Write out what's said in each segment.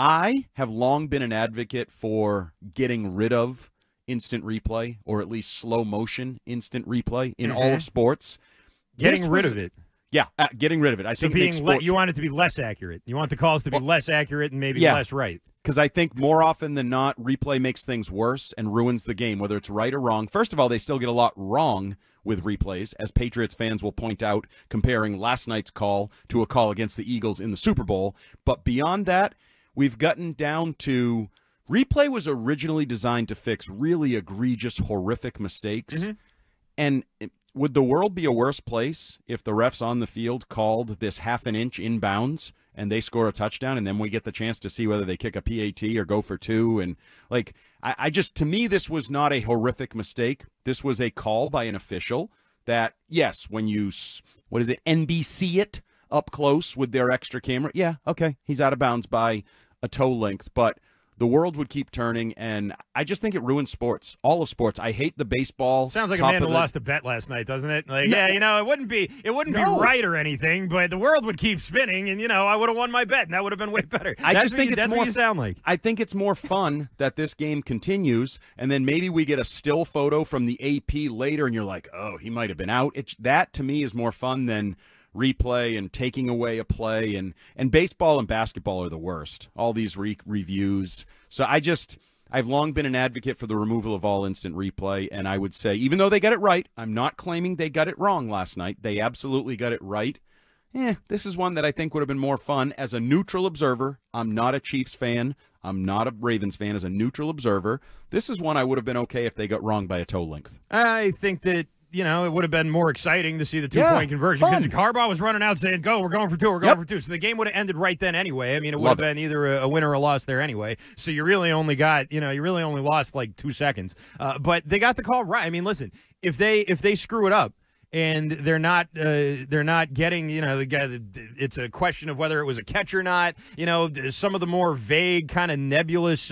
I have long been an advocate for getting rid of instant replay, or at least slow motion instant replay in all of sports. Getting rid of it. Yeah, getting rid of it. I think you want it to be less accurate. You want the calls to be less accurate and maybe less right. Because I think more often than not, replay makes things worse and ruins the game, whether it's right or wrong. First of all, they still get a lot wrong with replays, as Patriots fans will point out, comparing last night's call to a call against the Eagles in the Super Bowl. But beyond that, we've gotten down to replay was originally designed to fix really egregious, horrific mistakes. Mm-hmm. And would the world be a worse place if the refs on the field called this half an inch inbounds and they score a touchdown, and then we get the chance to see whether they kick a PAT or go for two? And like, I just, to me, this was not a horrific mistake. This was a call by an official that, yes, when you, NBC it up close with their extra camera, yeah, okay, he's out of bounds by a toe length, but the world would keep turning, and I just think it ruins sports, all of sports. I hate the baseball. Sounds like a man who lost a bet last night, doesn't it? Like, no, it wouldn't be right or anything, but the world would keep spinning, and I would have won my bet, and that would have been way better. That's what you sound like. I think it's more fun that this game continues, and then maybe we get a still photo from the AP later, and you're like, oh, he might have been out. That to me is more fun than replay and taking away a play, and baseball and basketball are the worst. All these reviews. So I've long been an advocate for the removal of all instant replay, and I would say, even though they got it right, I'm not claiming they got it wrong last night. They absolutely got it right. This is one that I think would have been more fun as a neutral observer. I'm not a Chiefs fan. I'm not a Ravens fan. As a neutral observer, this is one I would have been okay if they got wrong by a toe length. I think that it would have been more exciting to see the two-point conversion, because Harbaugh was running out saying, we're going for two, we're going for two. So the game would have ended right then anyway. I mean, it would have been either a win or a loss there anyway. So you really only got, you really only lost like 2 seconds. But they got the call right. I mean, listen, if they screw it up, and they're not getting, the guy. It's a question of whether it was a catch or not. Some of the more vague, kind of nebulous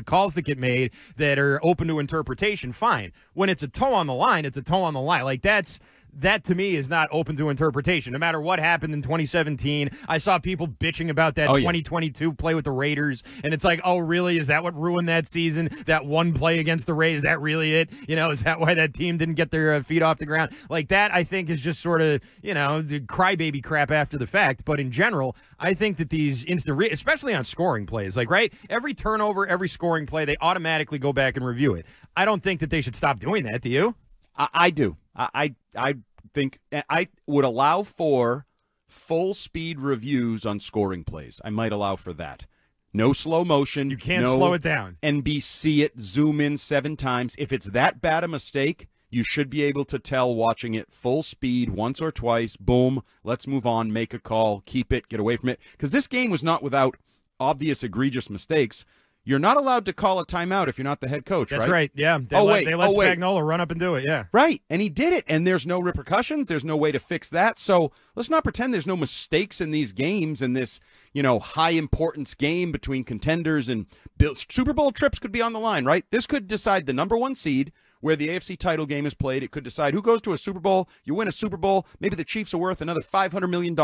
calls that get made that are open to interpretation. Fine. When it's a toe on the line, it's a toe on the line. Like that to me is not open to interpretation. No matter what happened in 2017, I saw people bitching about that 2022 play with the Raiders, and it's like, oh, really? Is that what ruined that season? That one play against the Raiders? Is that really it? Is that why that team didn't get their feet off the ground? Like that, I think, is just sort of, the crybaby crap after the fact. But in general, I think that these especially on scoring plays, like, right? Every turnover, every scoring play, they automatically go back and review it. I don't think that they should stop doing that. Do you? I do. I think I would allow for full speed reviews on scoring plays. I might allow for that. No slow motion. You can't slow it down. NBC it, zoom in 7 times. If it's that bad a mistake, you should be able to tell watching it full speed once or twice. Boom, let's move on, make a call, keep it, get away from it. Because this game was not without obvious egregious mistakes. You're not allowed to call a timeout if you're not the head coach, right? That's right, yeah. They let Spagnuolo run up and do it, yeah. Right, and he did it, and there's no repercussions. There's no way to fix that. So let's not pretend there's no mistakes in these games, in this, high-importance game between contenders, and Super Bowl trips could be on the line, right? This could decide the number 1 seed where the AFC title game is played. It could decide who goes to a Super Bowl. You win a Super Bowl, maybe the Chiefs are worth another $500 million,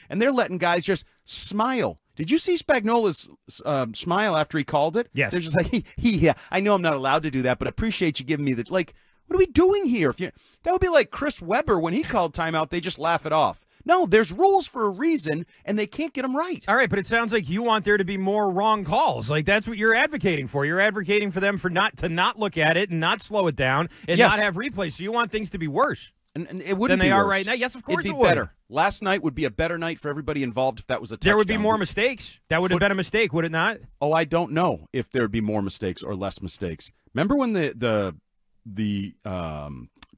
and they're letting guys just smile. Did you see Spagnuolo's smile after he called it? Yes. They're just like, yeah, I know I'm not allowed to do that, but appreciate you giving me the, like, what are we doing here? That would be like Chris Webber when he called timeout, they just laugh it off. No, there's rules for a reason, and they can't get them right. All right, but it sounds like you want there to be more wrong calls. Like, that's what you're advocating for. You're advocating for them to not look at it and not slow it down and not have replays. So you want things to be worse. And it wouldn't than they are worse. Right now. Yes, of course It'd it be would. Better. Last night would be a better night for everybody involved if that was a touchdown. There would be more mistakes. That would have been a mistake, would it not? Oh, I don't know if there would be more mistakes or less mistakes. Remember when the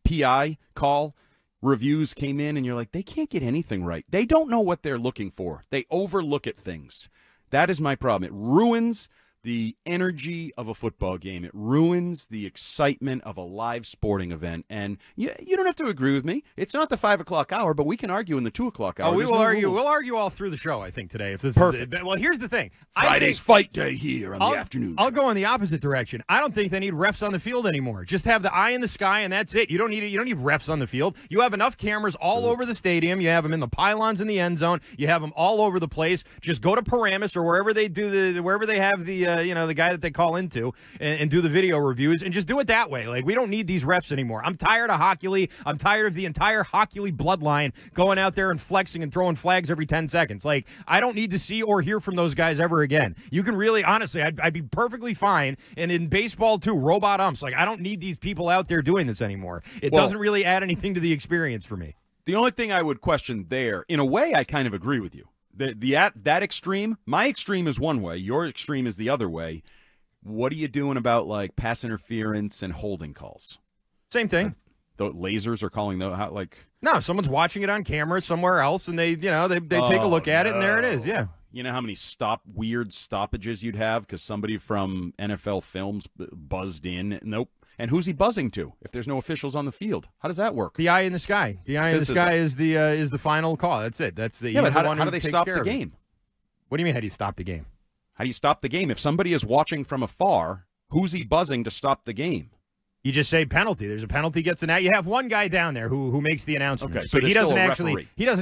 PI call reviews came in and you're like, they can't get anything right. They don't know what they're looking for. They overlook at things. That is my problem. It ruins the energy of a football game. It ruins the excitement of a live sporting event. And you don't have to agree with me. It's not the 5 o'clock hour, but we can argue in the 2 o'clock hour. Oh, we There's will no argue. rules. We'll argue all through the show, I think, today. If this Perfect. Well, here's the thing. Friday's fight day here on the afternoon. I'll go in the opposite direction. I don't think they need refs on the field anymore. Just have the eye in the sky, and that's it. You don't need refs on the field. You have enough cameras all over the stadium. You have them in the pylons in the end zone. You have them all over the place. Just go to Paramus or wherever they do wherever they have the the guy that they call into and do the video reviews, and just do it that way. Like, we don't need these refs anymore. I'm tired of Hockey League. I'm tired of the entire Hockey League bloodline going out there and flexing and throwing flags every 10 seconds. Like, I don't need to see or hear from those guys ever again. You can really, honestly, I'd be perfectly fine. And in baseball too, robot umps. Like, I don't need these people out there doing this anymore. It doesn't really add anything to the experience for me. The only thing I would question there, in a way, I kind of agree with you. That extreme, my extreme is one way, your extreme is the other way. What are you doing about, like, pass interference and holding calls? Same thing. The lasers are calling those, like... No, someone's watching it on camera somewhere else, and they take a look at it, and there it is, yeah. You know how many weird stoppages you'd have because somebody from NFL Films buzzed in? Nope. And who's he buzzing to if there's no officials on the field? How does that work? The eye in the sky. The eye in the sky is the final call. That's it. That's the but how do they stop the game? What do you mean? How do you stop the game? How do you stop the game? If somebody is watching from afar, who's he buzzing to stop the game? You just say penalty. There's a penalty, gets an out. You have one guy down there who makes the announcement. Okay, so but he doesn't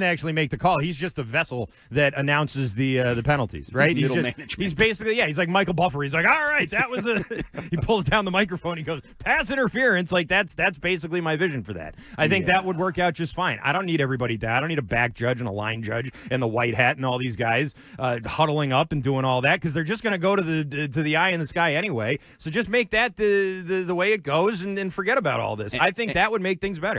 actually make the call. He's just the vessel that announces the penalties, right? He's middle management. He's basically he's like Michael Buffer. He's like, all right, that was a. He pulls down the microphone. He goes, pass interference. Like that's basically my vision for that. I think that would work out just fine. I don't need everybody I don't need a back judge and a line judge and the white hat and all these guys huddling up and doing all that because they're just going to go to the eye in the sky anyway. So just make that the way it goes. And forget about all this. I think that would make things better.